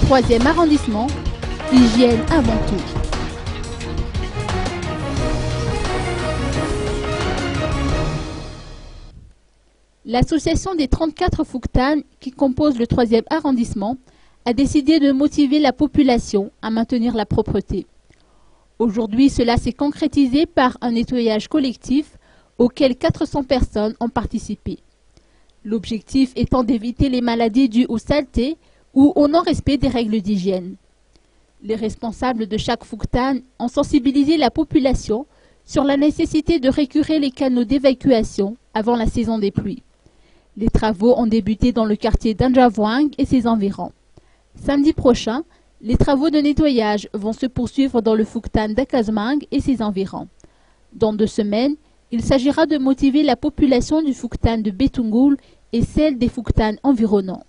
3e arrondissement, hygiène avant tout. L'association des 34 Fouktanes qui composent le 3e arrondissement a décidé de motiver la population à maintenir la propreté. Aujourd'hui, cela s'est concrétisé par un nettoyage collectif auquel 400 personnes ont participé. L'objectif étant d'éviter les maladies dues aux saletés ou au non-respect des règles d'hygiène. Les responsables de chaque Fouktane ont sensibilisé la population sur la nécessité de récurer les canaux d'évacuation avant la saison des pluies. Les travaux ont débuté dans le quartier d'Anjavouang et ses environs. Samedi prochain, les travaux de nettoyage vont se poursuivre dans le Fouktane d'Akazmang et ses environs. Dans 2 semaines, il s'agira de motiver la population du Fouktane de Bétungoul et celle des Fouktanes environnants.